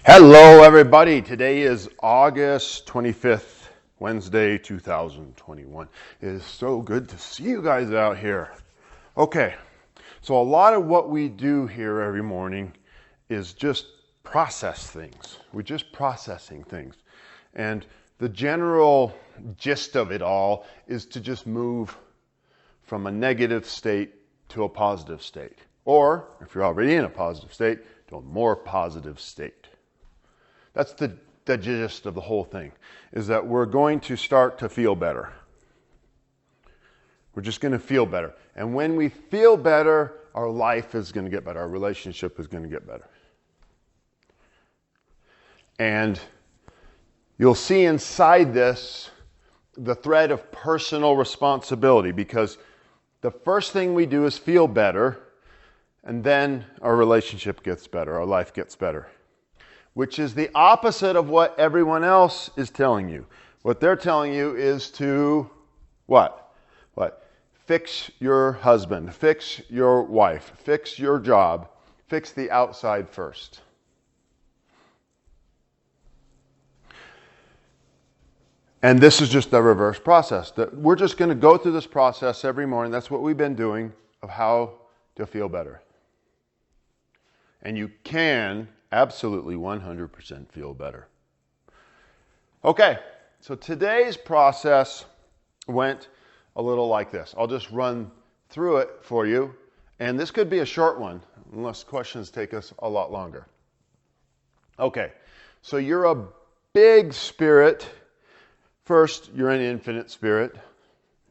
Hello, everybody. Today is August 25th, Wednesday, 2021. It is so good to see you guys out here. Okay, so a lot of what we do here every morning is just process things. We're just processing things. And the general gist of it all is to just move from a negative state to a positive state. Or, if you're already in a positive state, to a more positive state. That's the gist of the whole thing, is that we're going to start to feel better. We're just going to feel better. And when we feel better, our life is going to get better. Our relationship is going to get better. And you'll see inside this the thread of personal responsibility, because the first thing we do is feel better, and then our relationship gets better, our life gets better. Which is the opposite of what everyone else is telling you. What they're telling you is to what? Fix your husband, fix your wife, fix your job, fix the outside first. And this is just the reverse process. We're just going to go through this process every morning. That's what we've been doing, of how to feel better. And you can absolutely 100% feel better. Okay, so today's process went a little like this. I'll just run through it for you. And this could be a short one, unless questions take us a lot longer. Okay, so you're a big spirit. First, you're an infinite spirit.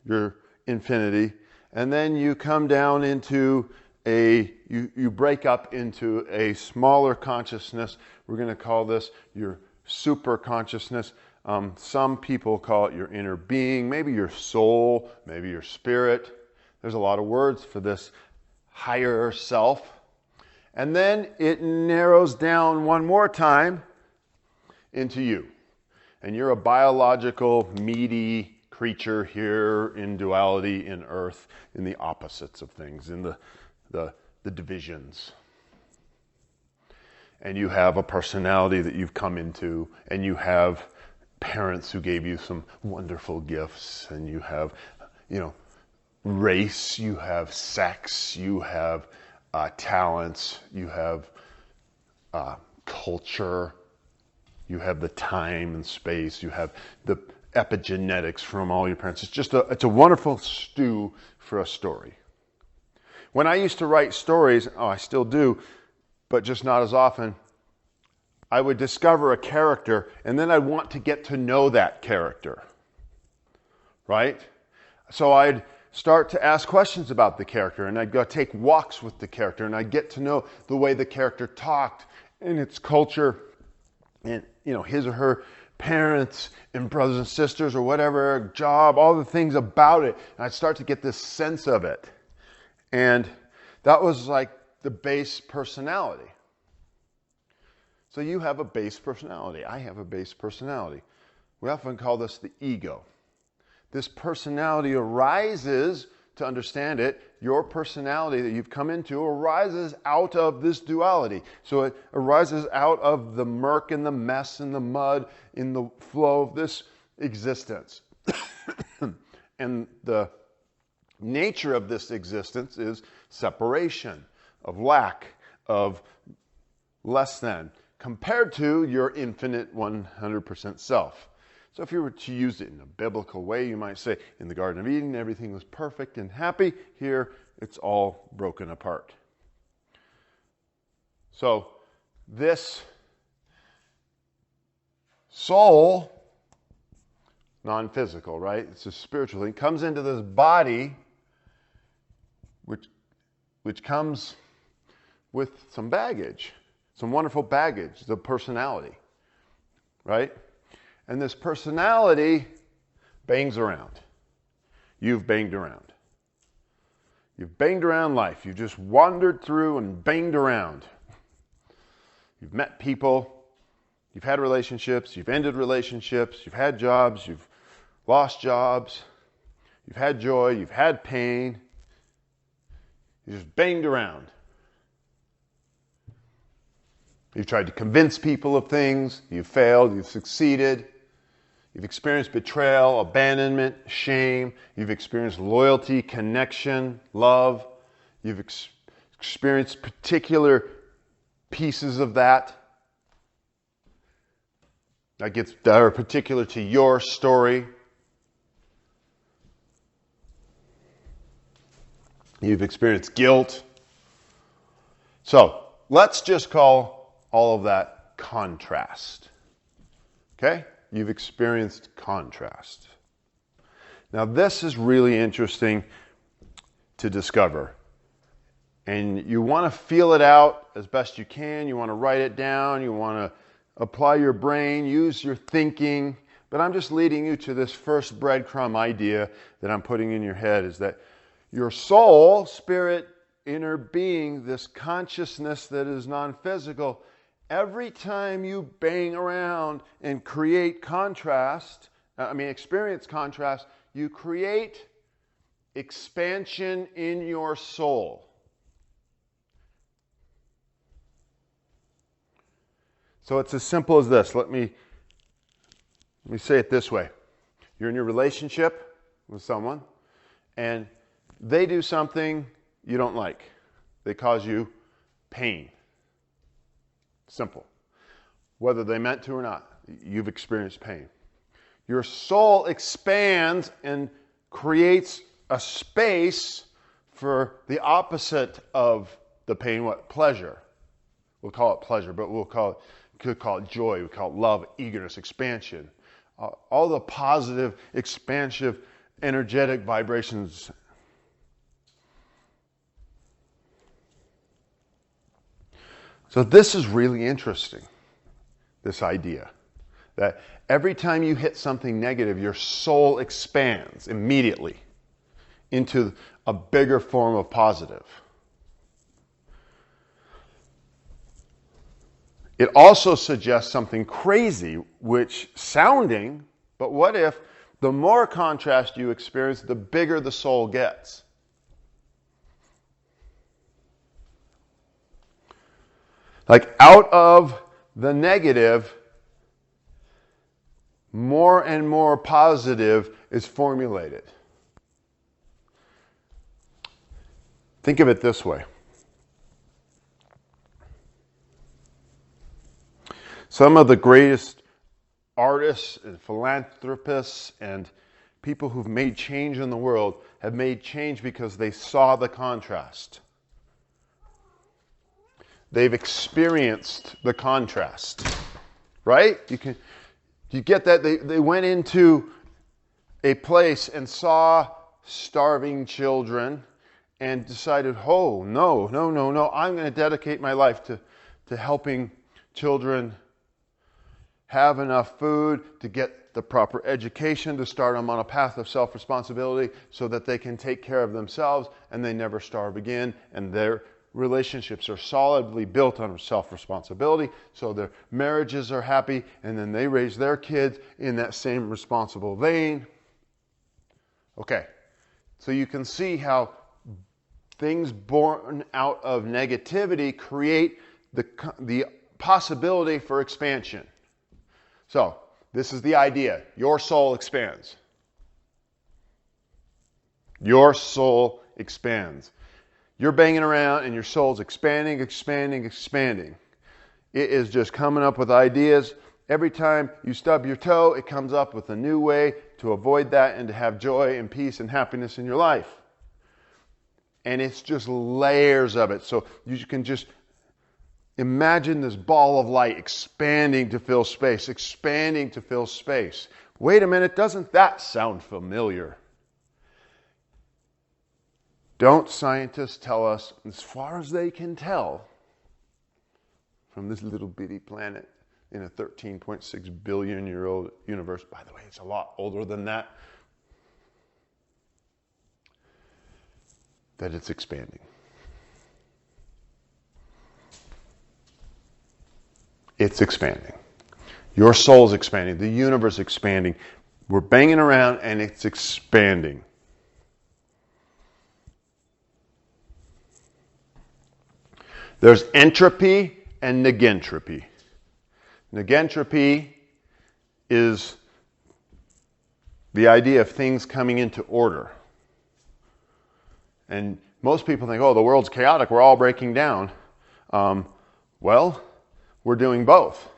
You're infinity. And then you come down into you break up into a smaller consciousness. We're going to call this your super consciousness. Some people call it your inner being, maybe your soul, maybe your spirit. There's a lot of words for this higher self. And then it narrows down one more time into you. And you're a biological, meaty creature here in duality, in earth, in the opposites of things, in the divisions. And you have a personality that you've come into, and you have parents who gave you some wonderful gifts, and you have, race, you have sex, you have talents, you have culture, you have the time and space, you have the epigenetics from all your parents. It's a wonderful stew for a story. When I used to write stories, I still do, but just not as often, I would discover a character, and then I'd want to get to know that character, right? So I'd start to ask questions about the character, and I'd go take walks with the character, and I'd get to know the way the character talked, and its culture, and his or her parents and brothers and sisters or whatever, job, all the things about it, and I'd start to get this sense of it. And that was like the base personality. So you have a base personality. I have a base personality. We often call this the ego. This personality arises, to understand it, your personality that you've come into arises out of this duality. So it arises out of the murk and the mess and the mud in the flow of this existence. And the nature of this existence is separation, of lack, of less than, compared to your infinite 100% self. So if you were to use it in a biblical way, you might say, in the Garden of Eden, everything was perfect and happy. Here, it's all broken apart. So this soul, non-physical, right? It's a spiritual thing, comes into this body, which comes with some baggage, some wonderful baggage, the personality, right? And this personality bangs around. You've banged around. You've banged around life. You've just wandered through and banged around. You've met people. You've had relationships. You've ended relationships. You've had jobs. You've lost jobs. You've had joy. You've had pain. You just banged around. You've tried to convince people of things. You've failed. You've succeeded. You've experienced betrayal, abandonment, shame. You've experienced loyalty, connection, love. You've experienced particular pieces of that that are particular to your story. You've experienced guilt. So let's just call all of that contrast. Okay? You've experienced contrast. Now this is really interesting to discover. And you want to feel it out as best you can. You want to write it down. You want to apply your brain, use your thinking. But I'm just leading you to this first breadcrumb idea that I'm putting in your head, is that your soul, spirit, inner being, this consciousness that is non-physical, every time you bang around and create experience contrast, you create expansion in your soul. So it's as simple as this. Let me say it this way. You're in your relationship with someone, and they do something you don't like. They cause you pain. Simple. Whether they meant to or not, you've experienced pain. Your soul expands and creates a space for the opposite of the pain, what? Pleasure. We'll call it pleasure, but could call it joy, we call it love, eagerness, expansion. All the positive, expansive, energetic vibrations. So this is really interesting, this idea that every time you hit something negative, your soul expands immediately into a bigger form of positive. It also suggests something crazy, which sounding, but what if the more contrast you experience, the bigger the soul gets? Like out of the negative, more and more positive is formulated. Think of it this way. Some of the greatest artists and philanthropists and people who've made change in the world have made change because they saw the contrast. They've experienced the contrast, right? You get that? They went into a place and saw starving children and decided, oh, no, I'm going to dedicate my life to helping children have enough food, to get the proper education, to start them on a path of self-responsibility so that they can take care of themselves and they never starve again, and their relationships are solidly built on self-responsibility, so their marriages are happy, and then they raise their kids in that same responsible vein. Okay, so you can see how things born out of negativity create the possibility for expansion. So, this is the idea. Your soul expands. Your soul expands. You're banging around and your soul's expanding. It is just coming up with ideas. Every time you stub your toe, it comes up with a new way to avoid that and to have joy and peace and happiness in your life. And it's just layers of it. So you can just imagine this ball of light expanding to fill space. Wait a minute, doesn't that sound familiar? Don't scientists tell us, as far as they can tell, from this little bitty planet in a 13.6 billion year old universe, by the way, it's a lot older than that, that it's expanding. It's expanding. Your soul's expanding. The universe is expanding. We're banging around and it's expanding. There's entropy and negentropy. Negentropy is the idea of things coming into order. And most people think, oh, the world's chaotic, we're all breaking down. Well, we're doing both.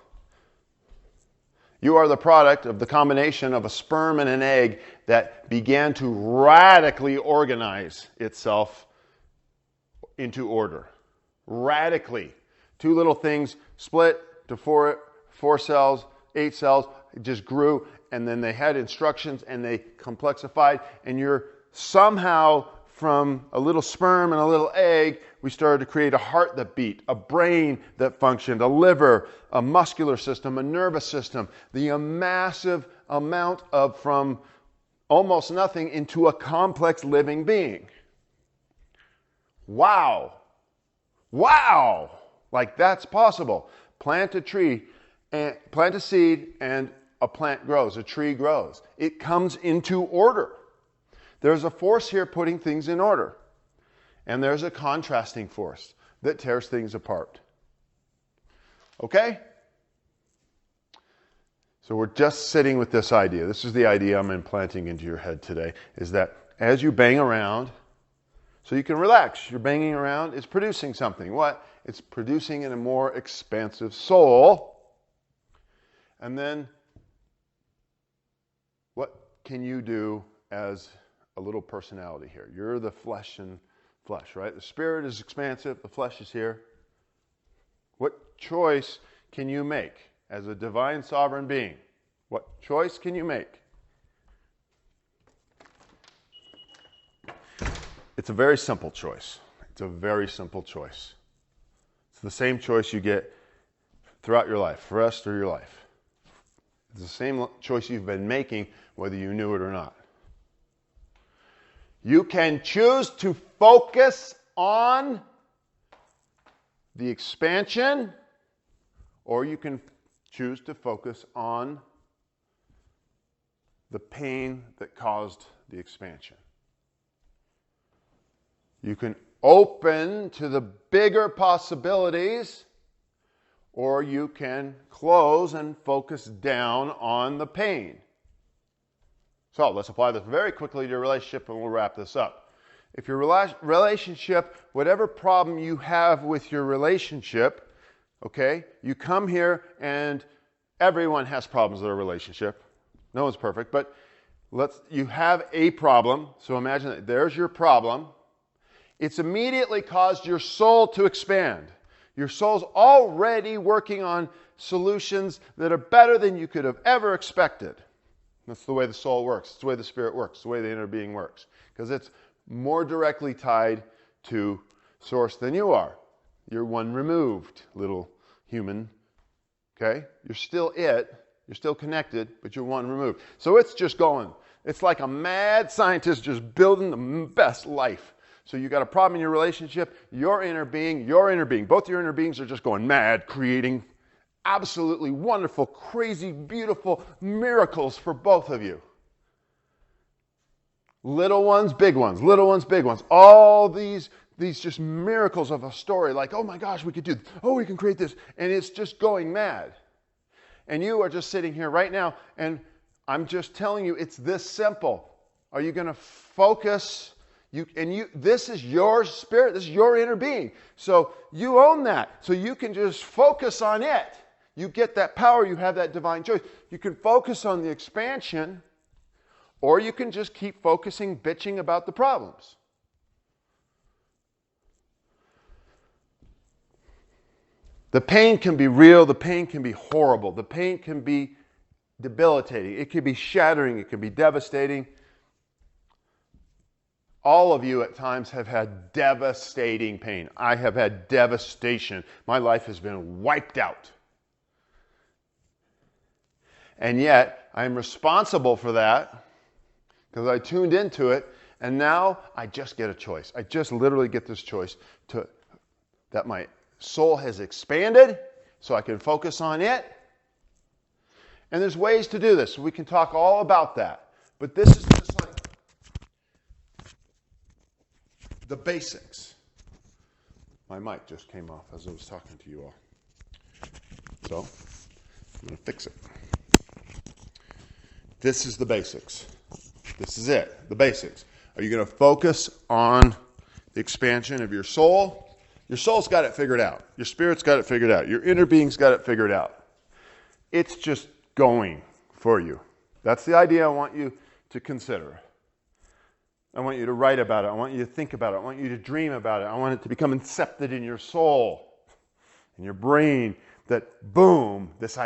You are the product of the combination of a sperm and an egg that began to radically organize itself into order. Radically. Two little things split to four cells, 8 cells. It just grew, and then they had instructions, and they complexified, and you're somehow from a little sperm and a little egg, we started to create a heart that beat, a brain that functioned, a liver, a muscular system, a nervous system, the massive amount of from almost nothing into a complex living being. Wow. Wow. Like that's possible. Plant a tree, and plant a seed, and a plant grows, a tree grows. It comes into order. There's a force here putting things in order. And there's a contrasting force that tears things apart. Okay? So we're just sitting with this idea. This is the idea I'm implanting into your head today, is that as you bang around, so you can relax, you're banging around, it's producing something. What? It's producing in a more expansive soul. And then, what can you do as a little personality here? You're the flesh and flesh, right? The spirit is expansive, the flesh is here. What choice can you make as a divine sovereign being? What choice can you make? It's a very simple choice. It's a very simple choice. It's the same choice you get throughout your life, for the rest of your life. It's the same choice you've been making, whether you knew it or not. You can choose to focus on the expansion, or you can choose to focus on the pain that caused the expansion. You can open to the bigger possibilities, or you can close and focus down on the pain. So let's apply this very quickly to your relationship, and we'll wrap this up. If your relationship, whatever problem you have with your relationship, okay, you come here and everyone has problems with their relationship. No one's perfect, but you have a problem. So imagine that there's your problem. It's immediately caused your soul to expand. Your soul's already working on solutions that are better than you could have ever expected. That's the way the soul works. It's the way the spirit works. It's the way the inner being works. Because it's more directly tied to source than you are. You're one removed, little human. Okay? You're still it. You're still connected, but you're one removed. So it's just going. It's like a mad scientist just building the best life. So you got a problem in your relationship, your inner being. Both your inner beings are just going mad, creating absolutely wonderful, crazy, beautiful miracles for both of you. Little ones, big ones. Little ones, big ones. All these just miracles of a story. Like, oh my gosh, we could do this. Oh, we can create this. And it's just going mad. And you are just sitting here right now, and I'm just telling you, it's this simple. Are you going to focus? This is your spirit. This is your inner being. So you own that. So you can just focus on it. You get that power. You have that divine choice. You can focus on the expansion, or you can just keep focusing, bitching about the problems. The pain can be real. The pain can be horrible. The pain can be debilitating. It can be shattering. It can be devastating. All of you at times have had devastating pain. I have had devastation. My life has been wiped out. And yet, I'm responsible for that because I tuned into it, and now I just get a choice. I just literally get this choice that my soul has expanded so I can focus on it. And there's ways to do this. We can talk all about that. But this is just like the basics. My mic just came off as I was talking to you all. So I'm going to fix it. This is the basics. This is it, the basics. Are you going to focus on the expansion of your soul? Your soul's got it figured out. Your spirit's got it figured out. Your inner being's got it figured out. It's just going for you. That's the idea I want you to consider. I want you to write about it. I want you to think about it. I want you to dream about it. I want it to become incepted in your soul, in your brain, that boom, this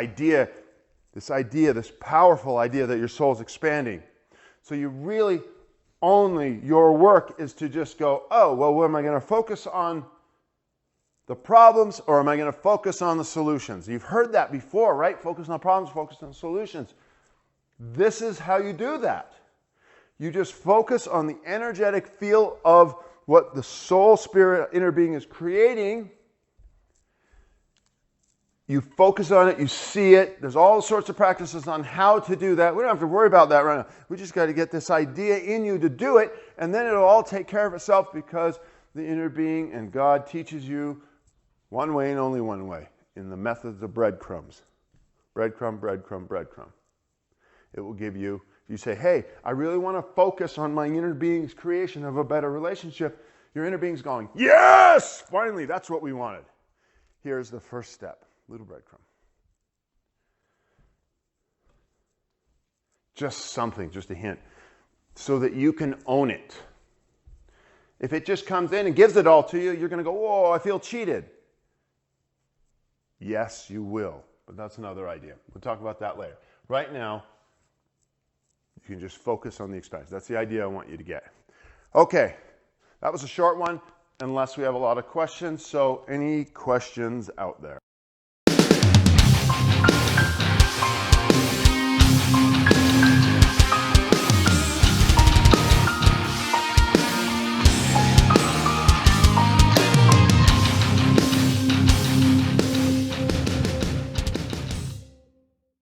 powerful idea that your soul's expanding. So you really only, your work is to just go, oh, well, am I going to focus on the problems or am I going to focus on the solutions? You've heard that before, right? Focus on problems, focus on solutions. This is how you do that. You just focus on the energetic field of what the soul, spirit, inner being is creating. You focus on it, you see it. There's all sorts of practices on how to do that. We don't have to worry about that right now. We just got to get this idea in you to do it, and then it'll all take care of itself because the inner being and God teaches you one way and only one way, in the methods of breadcrumbs. Breadcrumb, breadcrumb, breadcrumb. It will give you, if you say, hey, I really want to focus on my inner being's creation of a better relationship, your inner being's going, yes! Finally, that's what we wanted. Here's the first step. Little breadcrumb. Just something, just a hint, so that you can own it. If it just comes in and gives it all to you, you're going to go, whoa, I feel cheated. Yes, you will, but that's another idea. We'll talk about that later. Right now, you can just focus on the expansion. That's the idea I want you to get. Okay, that was a short one, unless we have a lot of questions. So any questions out there?